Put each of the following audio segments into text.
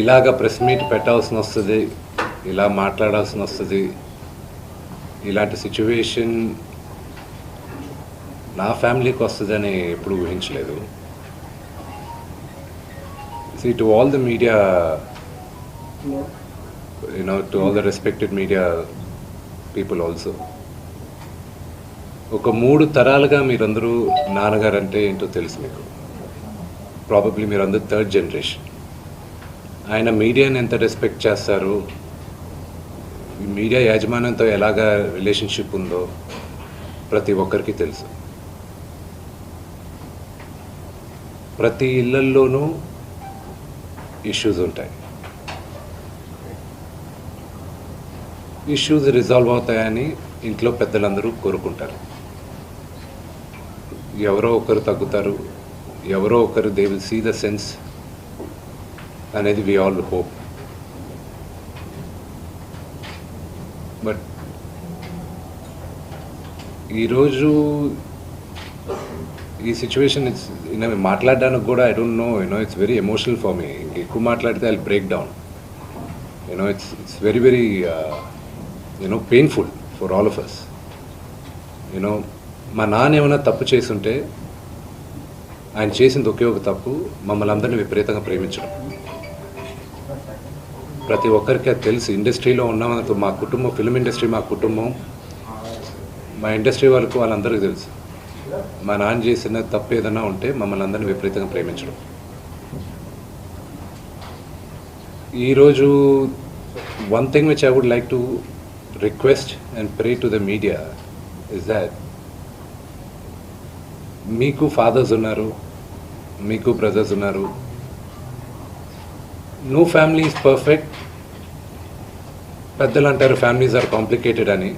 ఇలాగ press meet పెట్టాల్సిన వస్తుంది, ఇలా మాట్లాడాల్సిన వస్తుంది. ఇలాంటి సిచ్యువేషన్ నా ఫ్యామిలీకి వస్తుందని ఎప్పుడు ఊహించలేదు. See, to all the media, to all the respected media people also, ఒక 3 తరాలుగా మీరందరూ నాన్నగారు అంటే ఏంటో తెలుసు మీకు. ప్రాబబ్లీ మీరందరూ 3rd జనరేషన్. ఆయన మీడియాని ఎంత రెస్పెక్ట్ చేస్తారు, మీడియా యాజమాన్యంతో ఎలాగా రిలేషన్షిప్ ఉందో ప్రతి ఒక్కరికి తెలుసు. ప్రతి ఇళ్లల్లోనూ ఇష్యూస్ ఉంటాయి. ఇష్యూస్ రిజాల్వ్ అవుతాయని ఇంట్లో పెద్దలందరూ కోరుకుంటారు. ఎవరో ఒకరు తగ్గుతారు, ఎవరో ఒకరు they will see the sense అనేది వి ఆల్ హోప్. బట్ ఈరోజు ఈ సిచ్యువేషన్ మాట్లాడడానికి కూడా I don't know, it's very emotional for me. ఎక్కువ మాట్లాడితే I break down. It's very very painful for all of us. మా నాన్న ఏమైనా తప్పు చేస్తుంటే ఆయన చేసింది ఒకే ఒక తప్పు, మమ్మల్ని అందరినీ విపరీతంగా ప్రేమించడం. ప్రతి ఒక్కరికి అది తెలుసు. ఇండస్ట్రీలో ఉన్నామంటూ మా కుటుంబం, ఫిల్మ్ ఇండస్ట్రీ మా కుటుంబం, మా ఇండస్ట్రీ వాళ్ళందరికీ తెలుసు. మా నాన్న చేసిన తప్పు ఏదైనా ఉంటే మమ్మల్ని అందరినీ విపరీతంగా ప్రేమించడం. ఈరోజు one thing which I would like to request and pray to the media is that మీకు ఫాదర్స్ ఉన్నారు, మీకు బ్రదర్స్ ఉన్నారు. No family is perfect. పెద్దలు అంటారు ఫ్యామిలీస్ ఆర్ కాంప్లికేటెడ్ అని.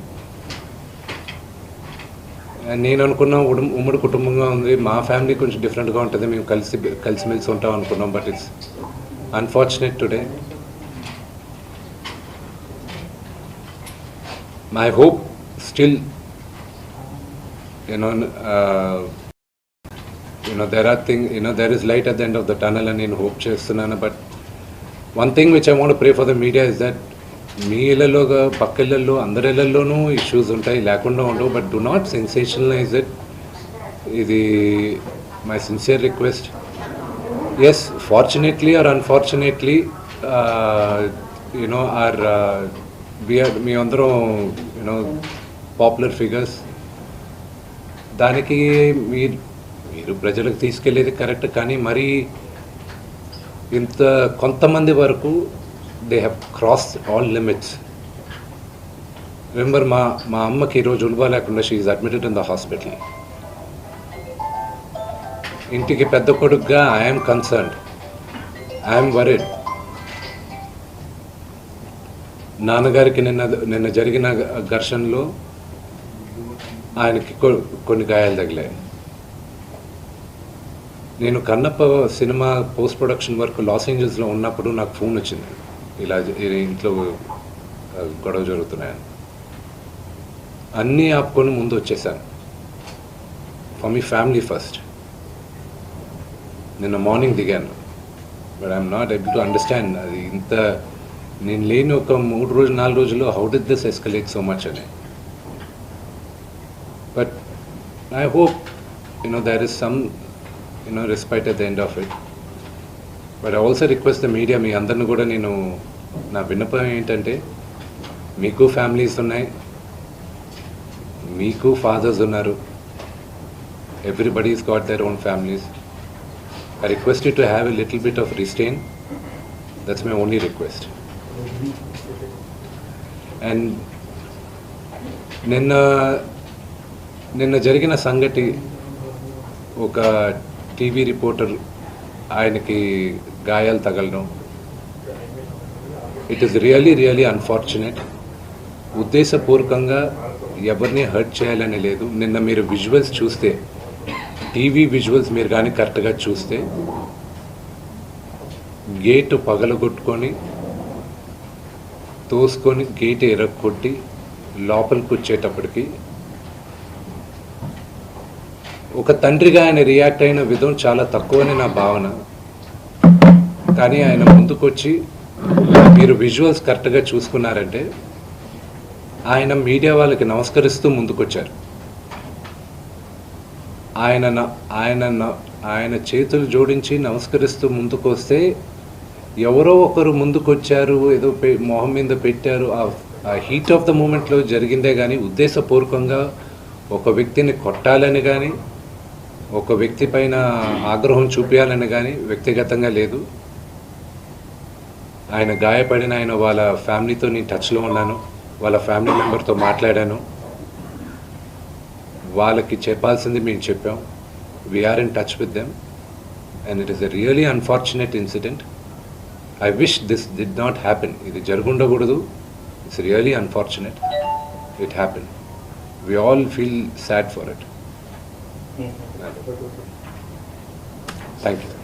నేను అనుకున్నా ఉమ్మడి కుటుంబంగా ఉంది, మా ఫ్యామిలీ కొంచెం డిఫరెంట్గా ఉంటుంది, మేము కలిసిమెలిసి ఉంటాం అనుకున్నాం. But it's unfortunate today. My hope still there is light at the end of the tunnel అని నేను హోప్ చేస్తున్నాను. But one thing which I want pray for the media is that మీ ఇళ్లలోగా పక్క ఇళ్లలో అందరి ఇళ్లలోనూ ఇష్యూస్ ఉంటాయి, లేకుండా ఉండవు. But do not sensationalize it. ఇది my sincere request. Yes, fortunately or unfortunately మీ అందరం పాపులర్ ఫిగర్స్. దానికి మీరు ప్రజలకు తీసుకెళ్ళేది కరెక్ట్, కానీ మరి ఇంత కొంతమంది వరకు they have crossed all limits. Remember, మా అమ్మకి ఈరోజు ఉల్బా లేకుండా she is admitted in the hospital. ఇంటికి పెద్ద కొడుకుగా ఐఎమ్ కన్సర్న్డ్, ఐఎమ్ వరీడ్. నాన్నగారికి నిన్న జరిగిన ఘర్షణలో ఆయనకి కొన్ని గాయాలు తగిలాయి. నేను Kannappa cinema post production work Los ఏంజల్స్లో ఉన్నప్పుడు నాకు ఫోన్ వచ్చింది, ఇలా ఇంట్లో గొడవ జరుగుతున్నాయని. అన్నీ ఆపుకొని ముందు వచ్చేసాను. For me family first. నిన్న మార్నింగ్ దిగాను. But I'm not able to understand అది ఇంత నేను లేని ఒక 3-4 రోజుల్లో how did this escalate so much అని. But I hope there is some respite at the end of it. But I also request the media, మీ అందరిని కూడా నేను నా విన్నపం ఏంటంటే, మీకు ఫ్యామిలీస్ ఉన్నాయి, మీకు ఫాదర్స్ ఉన్నారు, everybody's got their own families. I request you to have a little bit of restraint. That's my only request. And నిన్న జరిగిన సంగతి, ఒక టీవీ రిపోర్టర్ ఆయనకి గాయాలు తగలడం, ఇట్ ఈస్ రియలీ అన్ఫార్చునేట్. ఉద్దేశపూర్వకంగా ఎవరిని హర్ట్ చేయాలని లేదు. నిన్న మీరు విజువల్స్ చూస్తే, టీవీ విజువల్స్ మీరు కానీ కరెక్ట్గా చూస్తే, గేటు పగలగొట్టుకొని తోసుకొని గేటు ఎరగొట్టి లోపలికి వచ్చేటప్పటికి ఒక తండ్రిగా ఆయన రియాక్ట్ అయిన విధం చాలా తక్కువని నా భావన. కానీ ఆయన ముందుకొచ్చి మీరు విజువల్స్ కరెక్ట్గా చూసుకున్నారంటే ఆయన మీడియా వాళ్ళకి నమస్కరిస్తూ ముందుకొచ్చారు. ఆయన చేతులు జోడించి నమస్కరిస్తూ ముందుకు వస్తే ఎవరో ఒకరు ముందుకొచ్చారు, ఏదో మొహం మీద పెట్టారు, ఆ హీట్ ఆఫ్ ద మూమెంట్లో జరిగిందే కానీ ఉద్దేశపూర్వకంగా ఒక వ్యక్తిని కొట్టాలని కానీ ఒక వ్యక్తి పైన ఆగ్రహం చూపించాలని కానీ వ్యక్తిగతంగా లేదు. ఆయన గాయపడిన వాళ్ళ ఫ్యామిలీతో నేను టచ్లో ఉన్నాను, వాళ్ళ ఫ్యామిలీ మెంబర్తో మాట్లాడాను, వాళ్ళకి చెప్పాల్సింది మేము చెప్పాం. We're in touch with them and it is a really unfortunate incident. I wish this did not happen. ఇది జరుగుండకూడదు. It's really unfortunate. It happen. We all feel sad for it. Thank you.